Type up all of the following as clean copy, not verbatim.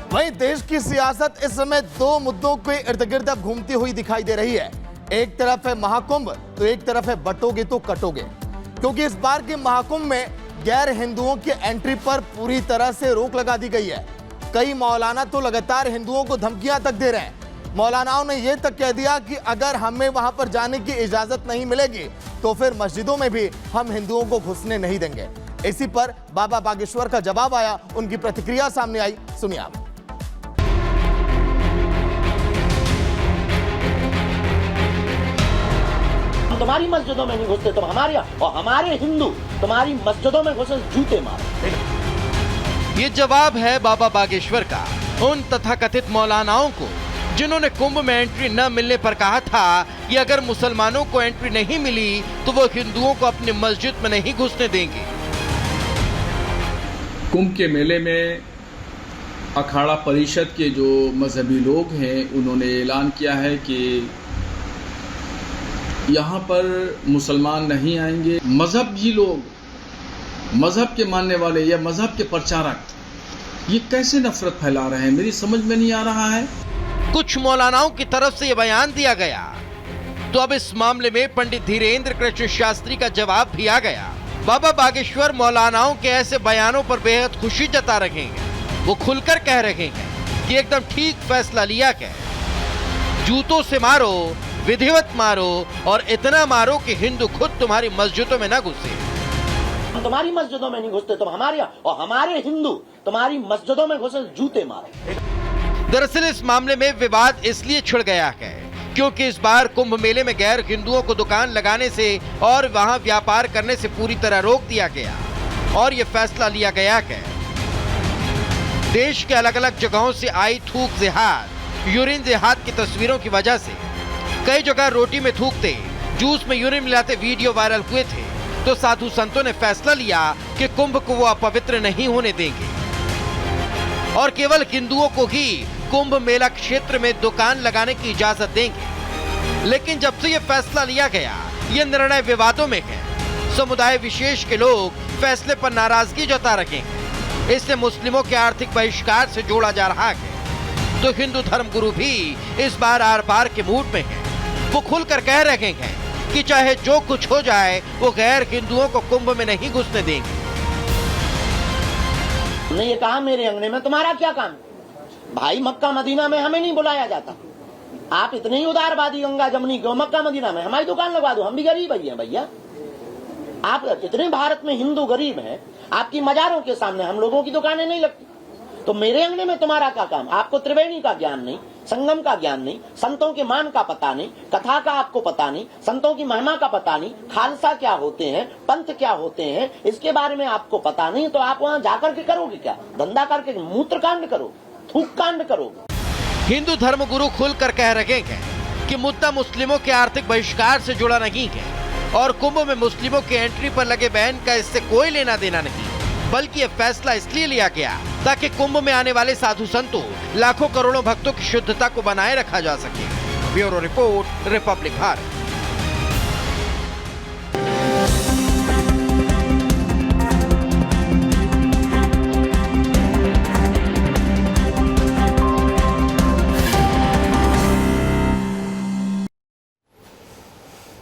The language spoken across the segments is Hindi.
वहीं देश की सियासत इस समय दो मुद्दों के इर्द गिर्द अब घूमती हुई दिखाई दे रही है। एक तरफ है महाकुंभ तो एक तरफ है बटोगे तो कटोगे, क्योंकि इस बार के महाकुंभ में गैर हिंदुओं की एंट्री पर पूरी तरह से रोक लगा दी गई है। कई मौलाना तो लगातार हिंदुओं को धमकियां तक दे रहे हैं। मौलानाओं ने यह तक कह दिया कि अगर हमें वहां पर जाने की इजाजत नहीं मिलेगी तो फिर मस्जिदों में भी हम हिंदुओं को घुसने नहीं देंगे। इसी पर बाबा बागेश्वर का जवाब आया, उनकी प्रतिक्रिया सामने आई, सुनिए आप। तुम्हारी मस्जिदों में नहीं घुसते तुम हमारे, और हमारे हिंदू तुम्हारी मस्जिदों में घुसे जूते मारो। ये जवाब है बाबा बागेश्वर का उन तथाकथित मौलानाओं को जिन्होंने कुंभ में एंट्री न मिलने पर कहा था कि अगर मुसलमानों को एंट्री नहीं मिली तो वो हिंदुओं को अपनी मस्जिद में नहीं घुसने देंगे। कुंभ के मेले में अखाड़ा परिषद के जो मजहबी लोग हैं उन्होंने ऐलान किया है कि यहाँ पर मुसलमान नहीं आएंगे। मजहबी लोग, मजहब के मानने वाले या मजहब के प्रचारक ये कैसे नफरत फैला रहे हैं, मेरी समझ में नहीं आ रहा है। कुछ मौलानाओं की तरफ से ये बयान दिया गया तो अब इस मामले में पंडित धीरेन्द्र कृष्ण शास्त्री का जवाब भी आ गया। बाबा बागेश्वर मौलानाओं के ऐसे बयानों पर बेहद खुशी जता रहे हैं। वो खुलकर कह रहे हैं कि एकदम ठीक फैसला लिया गया, जूतों से मारो, विधिवत मारो और इतना मारो कि हिंदू खुद तुम्हारी मस्जिदों में न घुसे। हम तुम्हारी मस्जिदों में नहीं घुसते तुम हमारे, और हमारे हिंदू तुम्हारी मस्जिदों में घुसे जूते मारो। दरअसल इस मामले में विवाद इसलिए छिड़ गया है क्योंकि इस बार कुंभ मेले में गैर हिंदुओं को दुकान लगाने से और वहां व्यापार करने से पूरी तरह रोक दिया गया और ये फैसला लिया गया है। देश के अलग अलग जगहों से आई थूक जिहाद, यूरिन जिहाद की तस्वीरों की वजह से कई जगह रोटी में थूकते, जूस में यूरिन मिलाते वीडियो वायरल हुए थे, तो साधु संतों ने फैसला लिया कि कुंभ को वो अपवित्र नहीं होने देंगे और केवल हिंदुओं को ही कुंभ मेला क्षेत्र में दुकान लगाने की इजाजत देंगे। लेकिन जब से ये फैसला लिया गया, ये निर्णय विवादों में है। समुदाय विशेष के लोग फैसले पर नाराजगी जता रहे हैं। इससे मुस्लिमों के आर्थिक बहिष्कार से जोड़ा जा रहा है। तो हिंदू धर्मगुरु भी इस बार आर पार के मूड में है। वो खुलकर कह रहे हैं कि चाहे जो कुछ हो जाए वो गैर हिंदुओं को कुंभ में नहीं घुसने देंगे। हमने ये कहा मेरे अंगने में तुम्हारा क्या काम भाई, मक्का मदीना में हमें नहीं बुलाया जाता। आप इतने ही उदारवादी गंगा जमुनी क्यों मक्का मदीना में हमारी दुकान लगवा दो, हम भी गरीब ही हैं भैया। आप इतने भारत में हिंदू गरीब हैं, आपकी मजारों के सामने हम लोगों की दुकानें नहीं लगती, तो मेरे अंगने में तुम्हारा क्या काम। आपको त्रिवेणी का ज्ञान नहीं, संगम का ज्ञान नहीं, संतों के मान का पता नहीं, कथा का आपको पता नहीं, संतों की महिमा का पता नहीं, खालसा क्या होते हैं, पंथ क्या होते हैं, इसके बारे में आपको पता नहीं, तो आप वहां जाकर के करोगे क्या? धंधा करके मूत्र कांड करोगे, थूक कांड करोगे। हिंदू धर्मगुरु खुलकर कह रहे हैं कि मुद्दा मुस्लिमों के आर्थिक बहिष्कार से जुड़ा नहीं है और कुंभ में मुस्लिमों की एंट्री पर लगे बैन का इससे कोई लेना देना नहीं, बल्कि यह फैसला इसलिए लिया गया ताकि कुंभ में आने वाले साधु संतों, लाखों करोड़ों भक्तों की शुद्धता को बनाए रखा जा सके। Bureau report, Republic Bharat.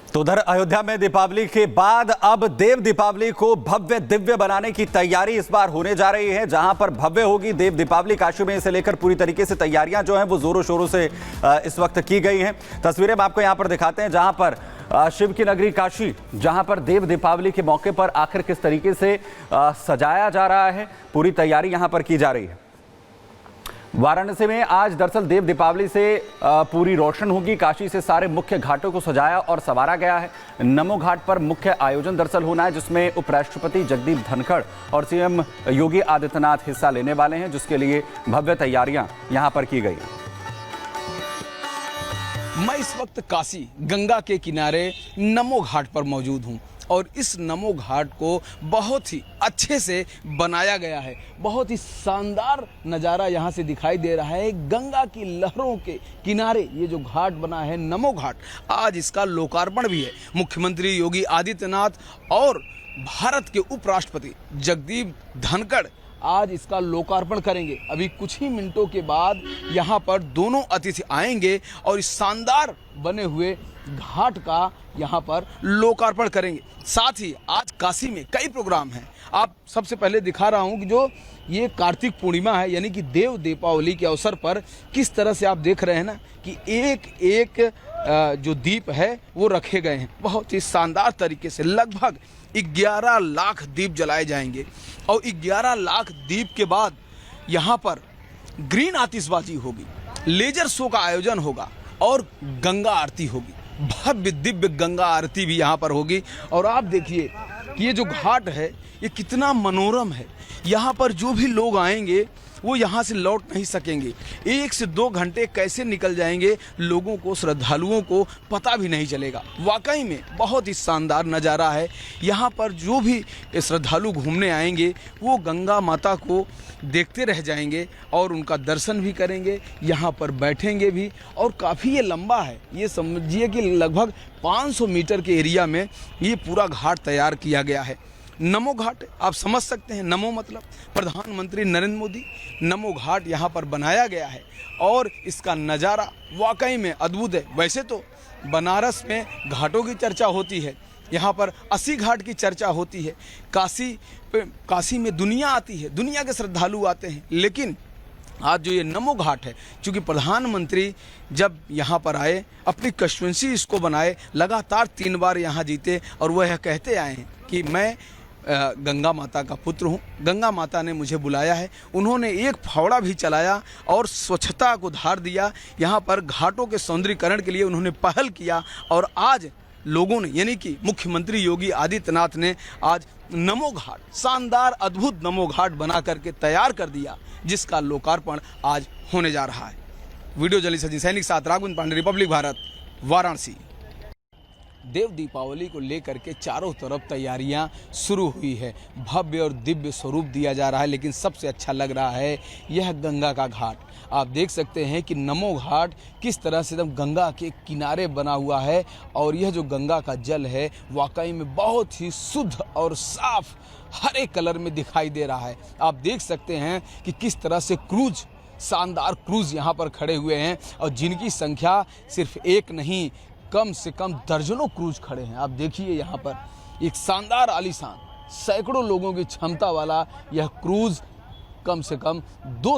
तो उधर अयोध्या में दीपावली के बाद अब देव दीपावली को भव्य दिव्य बनाने की तैयारी इस बार होने जा रही है। जहां पर भव्य होगी देव दीपावली, काशी में इसे लेकर पूरी तरीके से तैयारियां जो हैं वो जोरों शोरों से इस वक्त की गई हैं। तस्वीरें हम आपको यहां पर दिखाते हैं जहां पर शिव की नगरी काशी, जहां पर देव दीपावली के मौके पर आखिर किस तरीके से सजाया जा रहा है, पूरी तैयारी यहां पर की जा रही है। वाराणसी में आज दरअसल देव दीपावली से पूरी रोशन होगी। काशी से सारे मुख्य घाटों को सजाया और संवारा गया है। नमो घाट पर मुख्य आयोजन दरअसल होना है, जिसमें उपराष्ट्रपति जगदीप धनखड़ और सीएम योगी आदित्यनाथ हिस्सा लेने वाले हैं, जिसके लिए भव्य तैयारियां यहां पर की गई हैं। मैं इस वक्त काशी गंगा के किनारे नमो घाट पर मौजूद हूं और इस नमो घाट को बहुत ही अच्छे से बनाया गया है। बहुत ही शानदार नज़ारा यहाँ से दिखाई दे रहा है। गंगा की लहरों के किनारे ये जो घाट बना है नमो घाट, आज इसका लोकार्पण भी है। मुख्यमंत्री योगी आदित्यनाथ और भारत के उपराष्ट्रपति जगदीप धनखड़ आज इसका लोकार्पण करेंगे। अभी कुछ ही मिनटों के बाद यहाँ पर दोनों अतिथि आएंगे और इस शानदार बने हुए घाट का यहाँ पर लोकार्पण करेंगे। साथ ही आज काशी में कई प्रोग्राम हैं। आप सबसे पहले दिखा रहा हूँ कि जो ये कार्तिक पूर्णिमा है, यानी कि देव दीपावली के अवसर पर किस तरह से आप देख रहे हैं ना कि एक एक जो दीप है वो रखे गए हैं। बहुत ही शानदार तरीके से लगभग 11 लाख दीप जलाए जाएंगे और 11 लाख दीप के बाद यहाँ पर ग्रीन आतिशबाजी होगी, लेजर शो का आयोजन होगा और गंगा आरती होगी। भव्य दिव्य गंगा आरती भी यहाँ पर होगी। और आप देखिए कि ये जो घाट है ये कितना मनोरम है। यहाँ पर जो भी लोग आएंगे वो यहाँ से लौट नहीं सकेंगे। 1 से 2 घंटे कैसे निकल जाएंगे लोगों को, श्रद्धालुओं को पता भी नहीं चलेगा। वाकई में बहुत ही शानदार नज़ारा है। यहाँ पर जो भी श्रद्धालु घूमने आएंगे वो गंगा माता को देखते रह जाएंगे और उनका दर्शन भी करेंगे, यहाँ पर बैठेंगे भी। और काफ़ी ये लंबा है, ये समझिए कि लगभग 500 मीटर के एरिया में ये पूरा घाट तैयार किया गया है। नमो घाट आप समझ सकते हैं, नमो मतलब प्रधानमंत्री नरेंद्र मोदी। नमो घाट यहाँ पर बनाया गया है और इसका नज़ारा वाकई में अद्भुत है। वैसे तो बनारस में घाटों की चर्चा होती है, यहाँ पर 80 घाट की चर्चा होती है। काशी में दुनिया आती है, दुनिया के श्रद्धालु आते हैं। लेकिन आज जो ये नमो घाट है, चूँकि प्रधानमंत्री जब यहाँ पर आए अपनी कंस्टिट्यूंसी इसको बनाए, लगातार 3 बार यहाँ जीते और वह कहते आए हैं कि मैं गंगा माता का पुत्र हूँ, गंगा माता ने मुझे बुलाया है। उन्होंने एक फावड़ा भी चलाया और स्वच्छता को धार दिया। यहाँ पर घाटों के सौंदर्यीकरण के लिए उन्होंने पहल किया और आज लोगों ने, यानी कि मुख्यमंत्री योगी आदित्यनाथ ने आज नमो घाट, शानदार अद्भुत नमो घाट बना करके तैयार कर दिया, जिसका लोकार्पण आज होने जा रहा है। वीडियो जर्नलिस्ट अजीत सैनिक साथ राघवेंद्र पांडे, रिपब्लिक भारत, वाराणसी। देव दीपावली को लेकर के चारों तरफ तैयारियां शुरू हुई है। भव्य और दिव्य स्वरूप दिया जा रहा है, लेकिन सबसे अच्छा लग रहा है यह गंगा का घाट। आप देख सकते हैं कि नमो घाट किस तरह से एकदम गंगा के किनारे बना हुआ है और यह जो गंगा का जल है वाकई में बहुत ही शुद्ध और साफ हरे कलर में दिखाई दे रहा है। आप देख सकते हैं कि किस तरह से क्रूज, शानदार क्रूज यहाँ पर खड़े हुए हैं और जिनकी संख्या सिर्फ एक नहीं, कम से कम दर्जनों क्रूज खड़े हैं। आप देखिए यहाँ पर एक शानदार आलीशान सैकड़ों लोगों की क्षमता वाला यह क्रूज कम से कम 2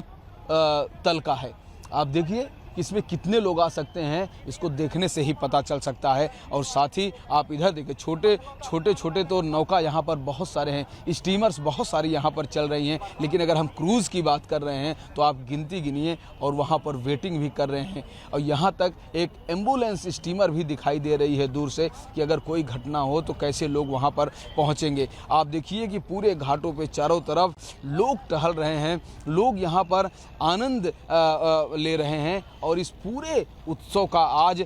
तल का है। आप देखिए इसमें कितने लोग आ सकते हैं, इसको देखने से ही पता चल सकता है। और साथ ही आप इधर देखिए छोटे तो नौका यहाँ पर बहुत सारे हैं, स्टीमर्स बहुत सारी यहाँ पर चल रही हैं। लेकिन अगर हम क्रूज़ की बात कर रहे हैं तो आप गिनती गिनिए और वहाँ पर वेटिंग भी कर रहे हैं। और यहाँ तक एक एम्बुलेंस स्टीमर भी दिखाई दे रही है दूर से कि अगर कोई घटना हो तो कैसे लोग वहाँ पर पहुँचेंगे। आप देखिए कि पूरे घाटों पर चारों तरफ लोग टहल रहे हैं, लोग यहाँ पर आनंद ले रहे हैं और इस पूरे उत्सव का आज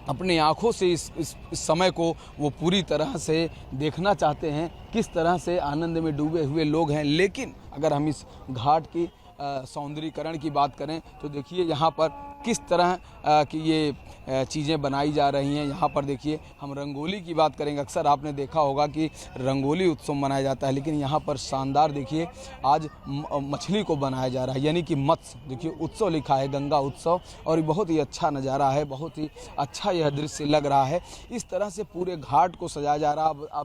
अपने आँखों से इस समय को वो पूरी तरह से देखना चाहते हैं, किस तरह से आनंद में डूबे हुए लोग हैं। लेकिन अगर हम इस घाट की सौंदर्यीकरण की बात करें तो देखिए यहाँ पर किस तरह की ये चीज़ें बनाई जा रही हैं। यहाँ पर देखिए हम रंगोली की बात करेंगे, अक्सर आपने देखा होगा कि रंगोली उत्सव मनाया जाता है, लेकिन यहाँ पर शानदार देखिए आज मछली को बनाया जा रहा है, यानी कि मत्स्य। देखिए उत्सव लिखा है, गंगा उत्सव, और बहुत ही अच्छा नज़ारा है, बहुत ही अच्छा यह दृश्य लग रहा है। इस तरह से पूरे घाट को सजाया जा रहा है। आप